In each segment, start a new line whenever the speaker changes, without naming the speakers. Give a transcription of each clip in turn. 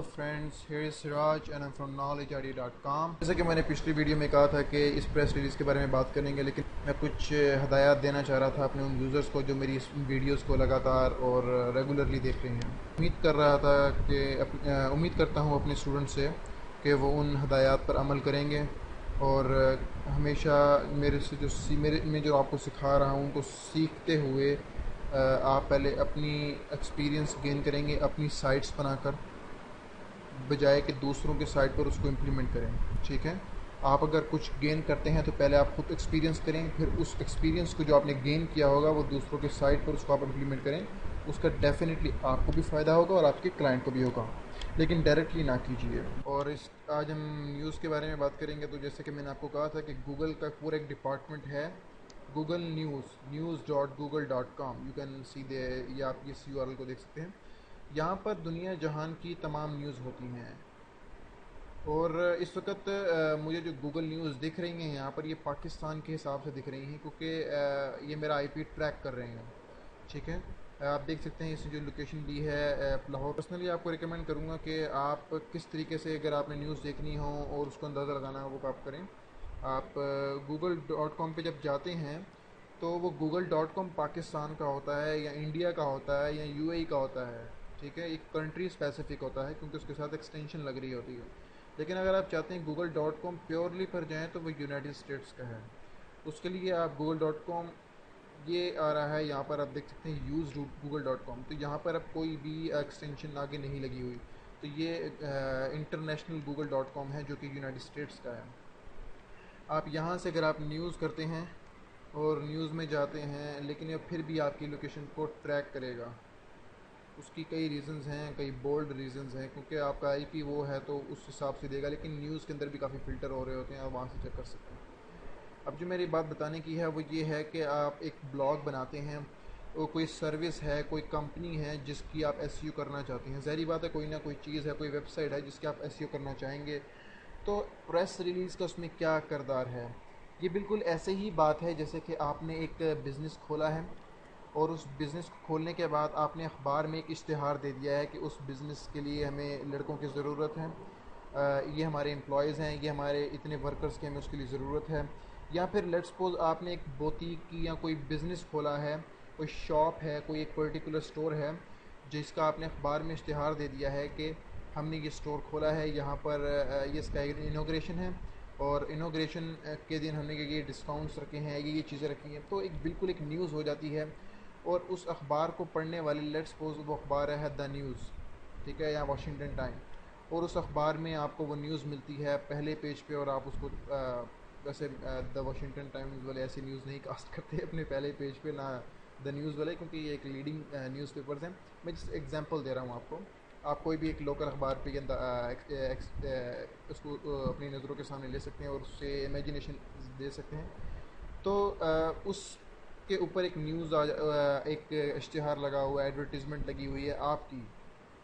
Hello friends, here is Siraj and I am from knowledgeid.com। जैसे कि मैंने पिछली वीडियो में कहा था कि इस प्रेस रिलीज़ के बारे में बात करेंगे, लेकिन मैं कुछ हदायत देना चाह रहा था अपने उन यूज़र्स को जो मेरी इस वीडियोस को लगातार और रेगुलरली देख रहे हैं। उम्मीद करता हूँ अपने स्टूडेंट से कि वो उन हदायत पर अमल करेंगे और हमेशा मेरे जो आपको सिखा रहा हूँ उनको सीखते हुए आप पहले अपनी एक्सपीरियंस गेन करेंगे अपनी साइट्स बनाकर, बजाय कि दूसरों के साइट पर उसको इम्प्लीमेंट करें। ठीक है, आप अगर कुछ गेन करते हैं तो पहले आप खुद एक्सपीरियंस करें, फिर उस एक्सपीरियंस को जो आपने गेन किया होगा वो दूसरों के साइट पर उसको आप इम्प्लीमेंट करें। उसका डेफिनेटली आपको भी फ़ायदा होगा और आपके क्लाइंट को भी होगा, लेकिन डायरेक्टली ना कीजिए। और आज हम न्यूज़ के बारे में बात करेंगे। तो जैसे कि मैंने आपको कहा था कि गूगल का पूरा एक डिपार्टमेंट है, Google news.google.com। You can see they, या आप इस URL को देख सकते हैं। यहाँ पर दुनिया जहान की तमाम न्यूज़ होती हैं और इस वक्त मुझे जो गूगल न्यूज़ दिख रही हैं यहाँ पर, ये पाकिस्तान के हिसाब से दिख रही हैं क्योंकि ये मेरा IP ट्रैक कर रहे हैं। ठीक है, आप देख सकते हैं इसने जो लोकेशन दी है लाहौर। पर्सनली आपको रिकमेंड करूँगा कि आप किस तरीके से, अगर आपने न्यूज़ देखनी हो और उसको अंदाज़ा लगाना हो, वो आप करें। आप google.com पे जब जाते हैं तो वो google.com पाकिस्तान का होता है या इंडिया का होता है या UAE का होता है। ठीक है, एक कंट्री स्पेसिफिक होता है क्योंकि उसके साथ एक्सटेंशन लग रही होती है। लेकिन अगर आप चाहते हैं google.com प्योरली पर जाएं तो वो यूनाइटेड स्टेट्स का है। उसके लिए आप google.com, ये आ रहा है यहाँ पर, आप देख सकते हैं यूज़ google.com। तो यहाँ पर अब कोई भी एक्सटेंशन आगे नहीं लगी हुई। तो ये इंटरनेशनल google.com है जो कि यूनाइटेड स्टेट्स का है। आप यहाँ से अगर आप न्यूज़ करते हैं और न्यूज़ में जाते हैं, लेकिन ये फिर भी आपकी लोकेशन को ट्रैक करेगा। उसकी कई रीज़न्स हैं, कई बोल्ड रीज़न्स हैं, क्योंकि आपका IP वो है तो उस हिसाब से देगा। लेकिन न्यूज़ के अंदर भी काफ़ी फ़िल्टर हो रहे होते हैं, आप वहाँ से चेक कर सकते हैं। अब जो मेरी बात बताने की है वो ये है कि आप एक ब्लॉग बनाते हैं और कोई सर्विस है, कोई कंपनी है जिसकी आप SEO करना चाहते हैं। ज़ाहिर बात है, कोई ना कोई चीज़ है, कोई वेबसाइट है जिसकी आप SEO करना चाहेंगे। तो प्रेस रिलीज़ का उसमें क्या किरदार है? ये बिल्कुल ऐसे ही बात है जैसे कि आपने एक बिज़नेस खोला है और उस बिज़नेस को खोलने के बाद आपने अखबार में एक इश्तिहार दे दिया है कि उस बिज़नेस के लिए हमें लड़कों की ज़रूरत है, ये हमारे एम्प्लॉयज़ हैं, ये हमारे इतने वर्कर्स की हमें उसके लिए ज़रूरत है। या फिर लेट्स सपोज आपने एक बुटीक की या कोई बिज़नेस खोला है, कोई शॉप है, कोई एक पर्टिकुलर स्टोर है जिसका आपने अखबार में इश्तिहार दे दिया है कि हमने ये स्टोर खोला है, यहाँ पर ये इसका इनॉग्रेशन है और इनॉग्रेशन के दिन हमने ये डिस्काउंट्स रखे हैं, ये चीज़ें रखी हैं। तो एक बिल्कुल एक न्यूज़ हो जाती है और उस अखबार को पढ़ने वाले, लेट्स सपोज वो अखबार है द न्यूज़, ठीक है, या वाशिंगटन टाइम, और उस अखबार में आपको वो न्यूज़ मिलती है पहले पेज पे और आप उसको वैसे द वाशिंगटन टाइम्स वाले ऐसी न्यूज़ नहीं कास्ट करते अपने पहले पेज पे, ना द न्यूज़ वाले, क्योंकि ये एक लीडिंग न्यूज़पेपर्स हैं। मैं जिस एग्जांपल दे रहा हूँ आपको, आप कोई भी एक लोकल अखबार पे उसको अपनी नज़रों के सामने ले सकते हैं और उससे इमेजिनेशन दे सकते हैं। तो उसके ऊपर एक न्यूज़ एक इश्तिहार लगा हुआ है, एडवर्टीज़मेंट लगी हुई है आपकी,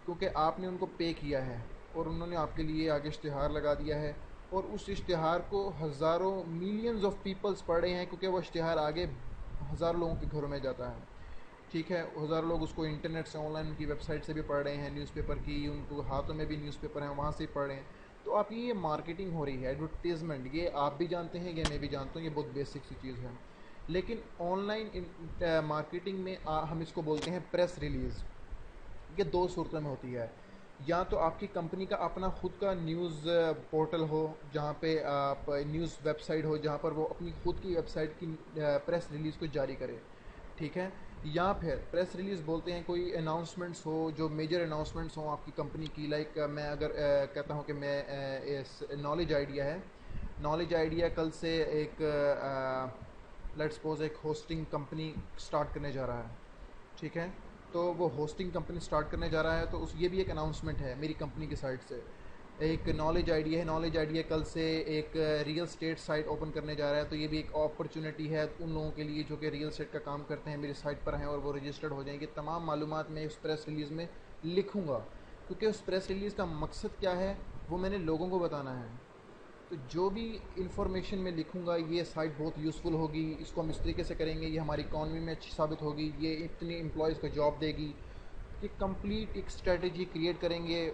क्योंकि आपने उनको पे किया है और उन्होंने आपके लिए आगे इश्तिहार लगा दिया है और उस इश्तिहार को हज़ारों मिलियंस ऑफ पीपल्स पढ़ रहे हैं, क्योंकि वो इश्तिहार आगे हज़ारों लोगों के घरों में जाता है। ठीक है, हज़ारों लोग उसको इंटरनेट से, ऑनलाइन उनकी वेबसाइट से भी पढ़ रहे हैं, न्यूज़पेपर की, उनको हाथों में भी न्यूज़पेपर हैं वहाँ से ही पढ़ रहे हैं। तो आपकी ये मार्केटिंग हो रही है, एडवर्टीज़मेंट, ये आप भी जानते हैं, ये मैं भी जानता हूँ, ये बहुत बेसिक सी चीज़ है। लेकिन ऑनलाइन मार्केटिंग में हम इसको बोलते हैं प्रेस रिलीज़। ये दो सूरतों में होती है। या तो आपकी कंपनी का अपना खुद का न्यूज़ पोर्टल हो, जहाँ पे आप न्यूज़ वेबसाइट हो, जहाँ पर वो अपनी खुद की वेबसाइट की प्रेस रिलीज़ को जारी करे। ठीक है, या फिर प्रेस रिलीज़ बोलते हैं कोई अनाउंसमेंट्स हो, जो मेजर अनाउंसमेंट्स हों आपकी कंपनी की। लाइक मैं अगर कहता हूँ कि मैं इस नॉलेज आइडिया है, नॉलेज आइडिया कल से एक लेट्स सपोज एक होस्टिंग कंपनी स्टार्ट करने जा रहा है। ठीक है, तो वो होस्टिंग कंपनी स्टार्ट करने जा रहा है, तो उस ये भी एक अनाउंसमेंट है मेरी कंपनी की साइड से। एक नॉलेज आइडिया है, नॉलेज आइडिया कल से एक रियल स्टेट साइट ओपन करने जा रहा है, तो ये भी एक अपॉर्चुनिटी है उन लोगों के लिए जो कि रियल स्टेट का काम करते हैं, मेरी साइट पर हैं और वो रजिस्टर्ड हो जाएंगे। तमाम मालूमात मैं उस प्रेस रिलीज़ में लिखूँगा, क्योंकि उस प्रेस रिलीज़ का मकसद क्या है वो मैंने लोगों को बताना है। तो जो भी इंफॉर्मेशन मैं लिखूंगा, ये साइट बहुत यूज़फुल होगी, इसको हम इस तरीके से करेंगे, ये हमारी इकॉनमी में अच्छी साबित होगी, ये इतने एम्प्लॉयज़ को जॉब देगी, ये कंप्लीट एक स्ट्रेटजी क्रिएट करेंगे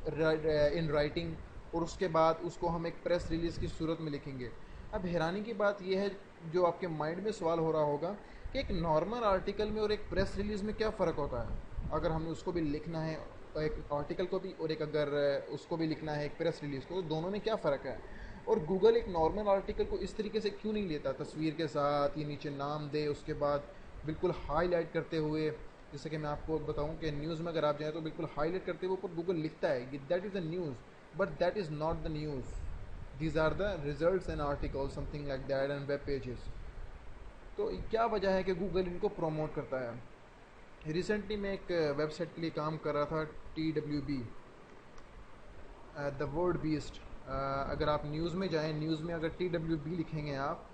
इन राइटिंग, और उसके बाद उसको हम एक प्रेस रिलीज़ की सूरत में लिखेंगे। अब हैरानी की बात यह है, जो आपके माइंड में सवाल हो रहा होगा कि एक नॉर्मल आर्टिकल में और एक प्रेस रिलीज़ में क्या फ़र्क होता है, अगर हमें उसको भी लिखना है, एक आर्टिकल को भी, और एक अगर उसको भी लिखना है एक प्रेस रिलीज़ को, तो दोनों में क्या फ़र्क है। और गूगल एक नॉर्मल आर्टिकल को इस तरीके से क्यों नहीं लेता, तस्वीर के साथ, ये नीचे नाम दे, उसके बाद बिल्कुल हाईलाइट करते हुए, जैसे कि मैं आपको बताऊं कि न्यूज़ में अगर आप जाएँ तो बिल्कुल हाईलाइट करते हुए ऊपर गूगल लिखता है कि that is the news, but that is not the news, these are the results and article, something like that, and web pages. तो क्या वजह है कि गूगल इनको प्रमोट करता है। रिसेंटली मैं एक वेबसाइट के लिए काम कर रहा था, TWB, द वर्ड बीस्ट। अगर आप न्यूज़ में जाएं, न्यूज़ में अगर TWB लिखेंगे आप,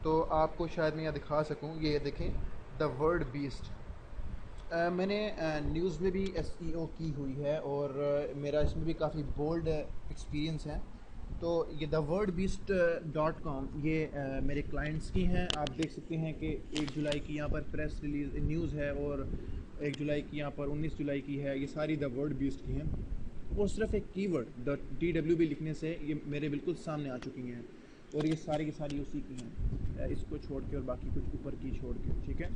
तो आपको शायद मैं यहाँ दिखा सकूँ, ये देखें, द वर्ड बीस्ट। मैंने न्यूज़ में भी SEO की हुई है, और मेरा इसमें भी काफ़ी बोल्ड एक्सपीरियंस है। तो ये द वर्ड बीस्ट .com, ये मेरे क्लाइंट्स की हैं। आप देख सकते हैं कि 1 जुलाई की यहाँ पर प्रेस रिलीज न्यूज़ है, और 1 जुलाई की यहाँ पर 19 जुलाई की है, ये सारी द वर्ड बीस्ट की हैं। और सिर्फ एक कीवर्ड द TWB लिखने से ये मेरे बिल्कुल सामने आ चुकी हैं, और ये सारी की सारी उसी की हैं, इसको छोड़ के और बाकी कुछ ऊपर की छोड़ के, ठीक है।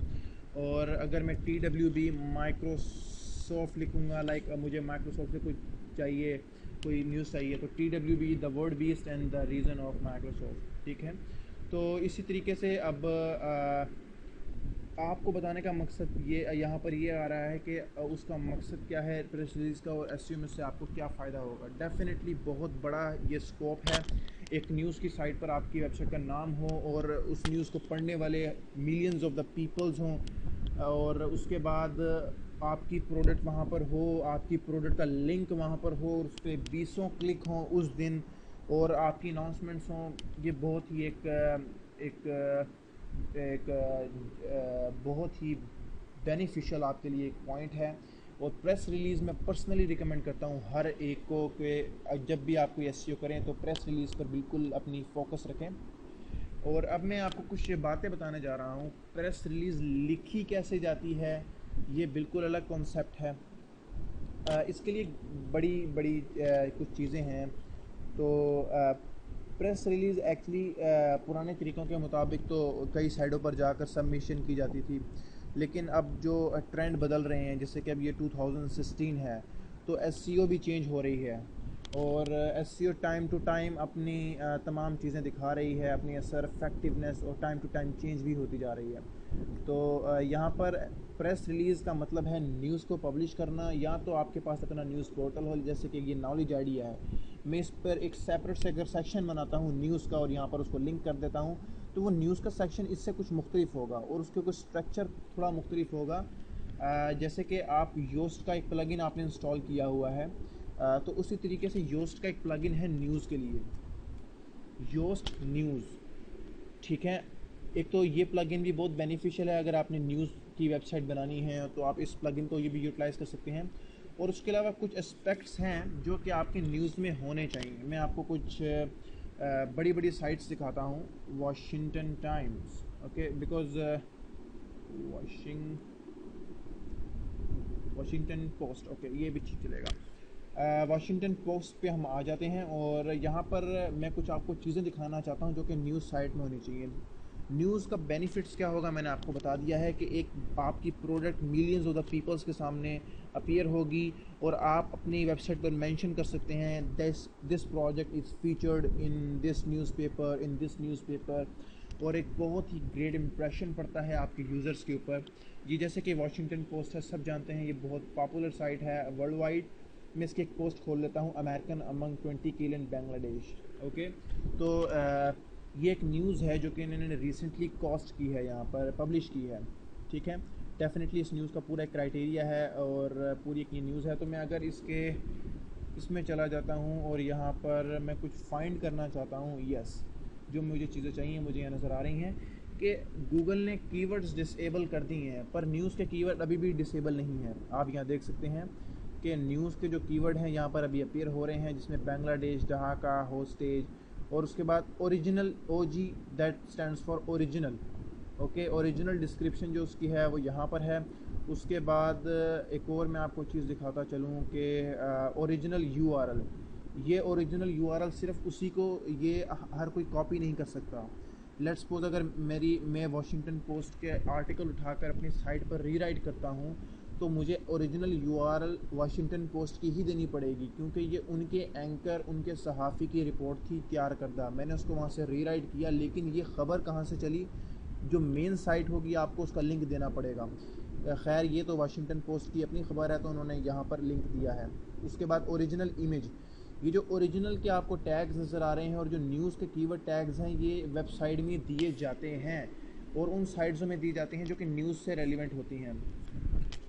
और अगर मैं TWB माइक्रोसॉफ्ट लिखूँगा, लाइक मुझे माइक्रोसॉफ्ट से कुछ चाहिए, कोई न्यूज़ चाहिए, तो TWB the word beast and the reason of Microsoft, ठीक है। तो इसी तरीके से अब आपको बताने का मकसद ये यहाँ पर ये आ रहा है कि उसका मकसद क्या है प्रेस रिलीज़ का, और SEO में से आपको क्या फ़ायदा होगा। डेफिनेटली बहुत बड़ा ये स्कोप है। एक न्यूज़ की साइट पर आपकी वेबसाइट का नाम हो, और उस न्यूज़ को पढ़ने वाले मिलियंस ऑफ द पीपल्स हों, और उसके बाद आपकी प्रोडक्ट वहाँ पर हो, आपकी प्रोडक्ट का लिंक वहाँ पर हो, और उस पर 20 क्लिक हों उस दिन, और आपकी अनाउंसमेंट्स हों। ये बहुत ही एक बहुत ही बेनिफिशियल आपके लिए एक पॉइंट है। और प्रेस रिलीज़ में पर्सनली रिकमेंड करता हूँ हर एक को कि जब भी आप कोई SEO करें तो प्रेस रिलीज़ पर बिल्कुल अपनी फोकस रखें। और अब मैं आपको कुछ बातें बताने जा रहा हूँ। प्रेस रिलीज़ लिखी कैसे जाती है, ये बिल्कुल अलग कॉन्सेप्ट है। इसके लिए बड़ी बड़ी कुछ चीज़ें हैं। तो प्रेस रिलीज़ एक्चुअली पुराने तरीक़ों के मुताबिक तो कई साइडों पर जाकर सबमिशन की जाती थी, लेकिन अब जो ट्रेंड बदल रहे हैं, जैसे कि अब ये 2016 है, तो SEO भी चेंज हो रही है, और SEO टाइम टू टाइम अपनी तमाम चीज़ें दिखा रही है, अपनी असर इफेक्टिवनेस, और टाइम टू टाइम चेंज भी होती जा रही है। तो यहाँ पर प्रेस रिलीज़ का मतलब है न्यूज़ को पब्लिश करना, या तो आपके पास अपना न्यूज़ पोर्टल हो, जैसे कि ये नॉलेज आइडिया है। मैं इस पर एक सेपरेट से अगर सेक्शन बनाता हूँ न्यूज़ का, और यहाँ पर उसको लिंक कर देता हूँ, तो वो न्यूज़ का सेक्शन इससे कुछ मुख्तलिफ होगा, और उसके कुछ स्ट्रक्चर थोड़ा मुख्तलिफ होगा। जैसे कि आप योस्ट का एक प्लगइन आपने इंस्टॉल किया हुआ है, तो उसी तरीके से योस्ट का एक प्लगइन है न्यूज़ के लिए, योस्ट न्यूज़, ठीक है। एक तो ये प्लगइन भी बहुत बेनिफिशियल है, अगर आपने न्यूज़ की वेबसाइट बनानी है तो आप इस प्लगइन को ये भी यूटिलाइज़ कर सकते हैं। और उसके अलावा कुछ एस्पेक्ट्स हैं जो कि आपके न्यूज़ में होने चाहिए। मैं आपको कुछ बड़ी बड़ी साइट्स दिखाता हूँ। Washington times, okay, because Washington post, okay, ये भी ठीक चलेगा। वॉशिंगटन पोस्ट पे हम आ जाते हैं, और यहाँ पर मैं कुछ आपको चीज़ें दिखाना चाहता हूँ जो कि न्यूज़ साइट में होनी चाहिए। न्यूज़ का बेनिफिट्स क्या होगा मैंने आपको बता दिया है कि एक आपकी product millions of the peoples के सामने अपीयर होगी, और आप अपनी वेबसाइट पर मेंशन कर सकते हैं this project is featured in this newspaper, और एक बहुत ही ग्रेट इम्प्रेशन पड़ता है आपके यूज़र्स के ऊपर। ये जैसे कि वॉशिंगटन पोस्ट है, सब जानते हैं, ये बहुत पॉपुलर साइट है वर्ल्ड वाइड। मैं इसकी एक पोस्ट खोल लेता हूँ, अमेरिकन अमंग 20 किल इन बांग्लादेश, ओके। तो ये एक न्यूज़ है जो कि इन्होंने रिसेंटली कॉस्ट की है, यहाँ पर पब्लिश की है, ठीक है। डेफिनेटली इस न्यूज़ का पूरा एक क्राइटेरिया है, और पूरी एक ये न्यूज़ है। तो मैं अगर इसमें चला जाता हूँ, और यहाँ पर मैं कुछ फाइंड करना चाहता हूँ, यस, जो मुझे चीज़ें चाहिए मुझे यहाँ नज़र आ रही हैं कि गूगल ने कीवर्ड्स डिसेबल कर दी हैं, पर न्यूज़ के कीवर्ड अभी भी डिसेबल नहीं है। आप यहाँ देख सकते हैं कि न्यूज़ के जो कीवर्ड हैं यहाँ पर अभी अपीयर हो रहे हैं, जिसमें बांग्लादेश, ढाका, होस्टेज, और उसके बाद original, OG, that stands for original, okay. Original description जो उसकी है वो यहाँ पर है, उसके बाद एक और मैं आपको चीज़ दिखाता चलूँ कि ओरिजिनल यूआरएल, ये ओरिजिनल यूआरएल सिर्फ उसी को, ये हर कोई कॉपी नहीं कर सकता। लेट्स सपोज अगर मैं वाशिंगटन पोस्ट के आर्टिकल उठाकर अपनी साइट पर रीराइट करता हूँ, तो मुझे ओरिजिनल यूआरएल वाशिंगटन पोस्ट की ही देनी पड़ेगी, क्योंकि ये उनके एंकर, उनके सहाफ़ी की रिपोर्ट थी तैयार करदा, मैंने उसको वहाँ से रीराइट किया, लेकिन ये ख़बर कहाँ से चली, जो मेन साइट होगी आपको उसका लिंक देना पड़ेगा। खैर ये तो वाशिंगटन पोस्ट की अपनी ख़बर है, तो उन्होंने यहाँ पर लिंक दिया है। उसके बाद ओरिजिनल इमेज, ये जो ओरिजिनल के आपको टैग्स नज़र आ रहे हैं और जो न्यूज़ के कीवर्ड टैग्स हैं, ये वेबसाइट में दिए जाते हैं और उन साइट्सों में दी जाती हैं जो कि न्यूज़ से रेलिवेंट होती हैं।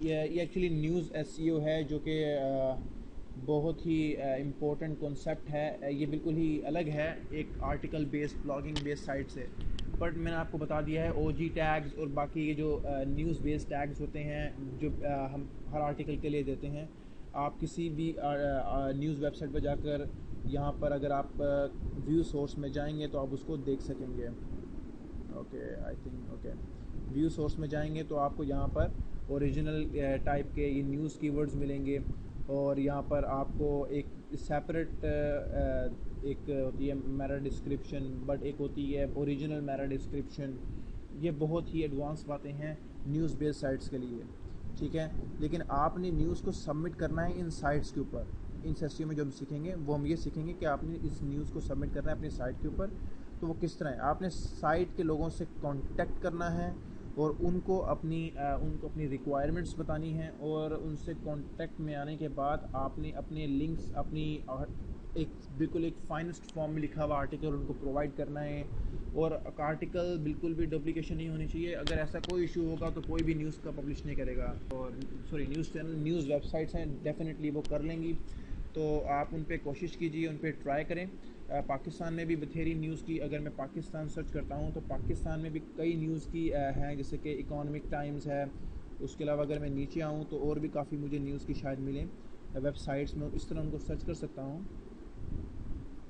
ये एक्चुअली न्यूज़ एसईओ है, जो कि बहुत ही इम्पोर्टेंट कॉन्सेप्ट है। ये बिल्कुल ही अलग है एक article based, blogging based site से। बट मैंने आपको बता दिया है ओजी टैग्स और बाकी ये जो न्यूज़ बेस्ड टैग्स होते हैं जो हम हर आर्टिकल के लिए देते हैं। आप किसी भी न्यूज़ वेबसाइट पर जाकर यहाँ पर अगर आप व्यू सोर्स में जाएंगे तो आप उसको देख सकेंगे। Okay, I think okay, view source में जाएंगे तो आपको यहाँ पर ओरिजिनल टाइप के ये न्यूज़ कीवर्ड्स मिलेंगे और यहाँ पर आपको एक सेपरेट एक होती है मेटा डिस्क्रिप्शन, बट एक होती है ओरिजिनल मेटा डिस्क्रिप्शन। ये बहुत ही एडवांस बातें हैं न्यूज़ बेस्ड साइट्स के लिए, ठीक है। लेकिन आपने न्यूज़ को सबमिट करना है इन साइट्स के ऊपर। इन सेशंस में जो हम सीखेंगे वो हम ये सीखेंगे कि आपने इस न्यूज़ को सबमिट करना है अपनी साइट के ऊपर। तो वो किस तरह है, आपने साइट के लोगों से कांटेक्ट करना है और उनको अपनी रिक्वायरमेंट्स बतानी है, और उनसे कांटेक्ट में आने के बाद आपने अपने लिंक्स, अपनी एक बिल्कुल एक फाइनेस्ट फॉर्म में लिखा हुआ आर्टिकल उनको प्रोवाइड करना है। और आर्टिकल बिल्कुल भी डुप्लीकेशन नहीं होनी चाहिए। अगर ऐसा कोई इशू होगा तो कोई भी न्यूज़ का पब्लिश नहीं करेगा, और न्यूज़ चैनल, न्यूज़ वेबसाइट्स हैं डेफिनेटली वो कर लेंगी। तो आप उन पर कोशिश कीजिए, उन पर ट्राई करें। पाकिस्तान में भी बथेरी न्यूज़ की, अगर मैं पाकिस्तान सर्च करता हूँ तो पाकिस्तान में भी कई न्यूज़ की हैं, जैसे कि इकोनॉमिक टाइम्स है। उसके अलावा अगर मैं नीचे आऊँ तो और भी काफ़ी मुझे न्यूज़ की शायद मिलें वेबसाइट्स में, इस तरह उनको सर्च कर सकता हूँ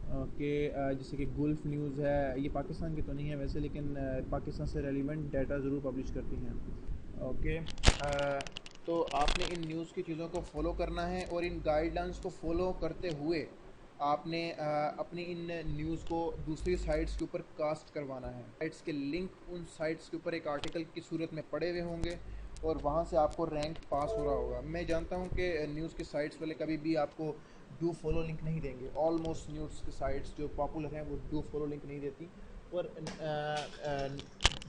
कि जैसे कि गुल्फ न्यूज़ है। ये पाकिस्तान की तो नहीं है वैसे, लेकिन पाकिस्तान से रेलिवेंट डाटा ज़रूर पब्लिश करती हैं। ओके, तो आपने इन न्यूज़ की चीज़ों को फॉलो करना है और इन गाइडलाइंस को फॉलो करते हुए आपने अपनी इन न्यूज़ को दूसरी साइट्स के ऊपर कास्ट करवाना है। साइट्स के लिंक उन साइट्स के ऊपर एक आर्टिकल की सूरत में पड़े हुए होंगे और वहाँ से आपको रैंक पास हो रहा होगा। मैं जानता हूँ कि न्यूज़ की साइट्स वाले कभी भी आपको डू फॉलो लिंक नहीं देंगे। ऑलमोस्ट न्यूज़ की साइट्स जो पॉपुलर हैं वो डू फॉलो लिंक नहीं देती, और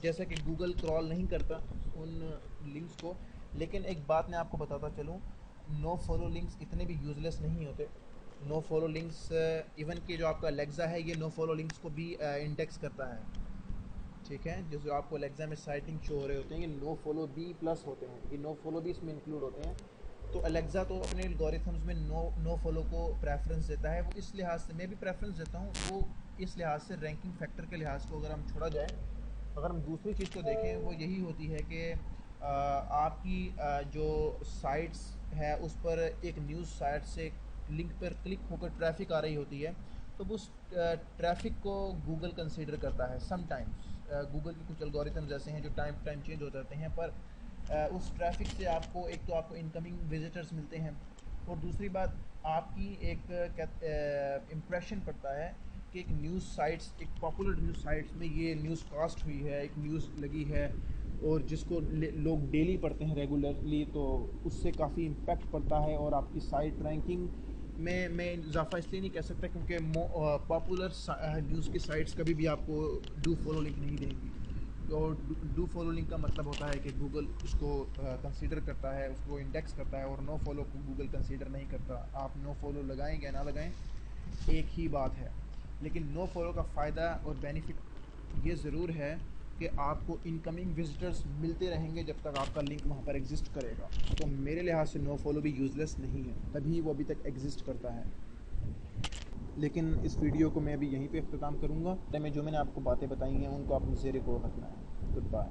जैसा कि गूगल क्रॉल नहीं करता उन लिंक्स को। लेकिन एक बात मैं आपको बताता चलूँ, नो फॉलो लिंक्स इतने भी यूज़लेस नहीं होते। नो फॉलो लिंक्स इवन कि जो आपका अलेक्सा है ये नो फॉलो लिंक्स को भी इंडेक्स करता है, ठीक है। जो आपको अलेक्सा में साइटिंग शो हो रहे होते हैं, ये नो फॉलो बी प्लस होते हैं, ये नो फॉलो भी इसमें इंक्लूड होते हैं। तो अलेक्सा तो अपने एल्गोरिथम्स में नो फॉलो को प्रेफरेंस देता है। वो इस लिहाज से, मैं भी प्रेफरेंस देता हूँ, वो इस लिहाज से रैंकिंग फैक्टर के लिहाज को अगर हम छोड़ा जाए, अगर हम दूसरी चीज़ को देखें, वो यही होती है कि आपकी जो साइट्स है उस पर एक न्यूज़ साइट से लिंक पर क्लिक होकर ट्रैफिक आ रही होती है, तो उस ट्रैफिक को गूगल कंसीडर करता है। समटाइम्स गूगल के कुछ एल्गोरिथम्स ऐसे हैं जो टाइम चेंज हो जाते हैं, पर उस ट्रैफिक से आपको एक तो आपको इनकमिंग विजिटर्स मिलते हैं, और दूसरी बात आपकी एक इम्प्रेशन पड़ता है कि एक न्यूज़ साइट्स, एक पॉपुलर न्यूज़ साइट्स में ये न्यूज़ कास्ट हुई है, एक न्यूज़ लगी है और जिसको लोग डेली पढ़ते हैं रेगुलरली, तो उससे काफ़ी इम्पेक्ट पड़ता है और आपकी साइट रैंकिंग में मैं इजाफा इसलिए नहीं कह सकता क्योंकि पॉपुलर न्यूज़ की साइट्स कभी भी आपको डू फॉलो लिंक नहीं देंगी। और डू फॉलो लिंक का मतलब होता है कि गूगल उसको कंसीडर करता है, उसको इंडेक्स करता है, और नो फॉलो को गूगल कंसीडर नहीं करता। आप नो फॉलो लगाएं या ना लगाएं एक ही बात है, लेकिन नो फॉलो का फ़ायदा और बेनिफिट ये ज़रूर है कि आपको इनकमिंग विजिटर्स मिलते रहेंगे जब तक आपका लिंक वहाँ पर एग्जिस्ट करेगा। तो मेरे लिहाज से नो फॉलो भी यूज़लेस नहीं है, तभी वो अभी तक एग्जिस्ट करता है। लेकिन इस वीडियो को मैं अभी यहीं पे अख्ताम करूँगा। मैं जो मैंने आपको बातें बताई हैं उनको आपने ज़ेरे गौर रखना है। Good bye.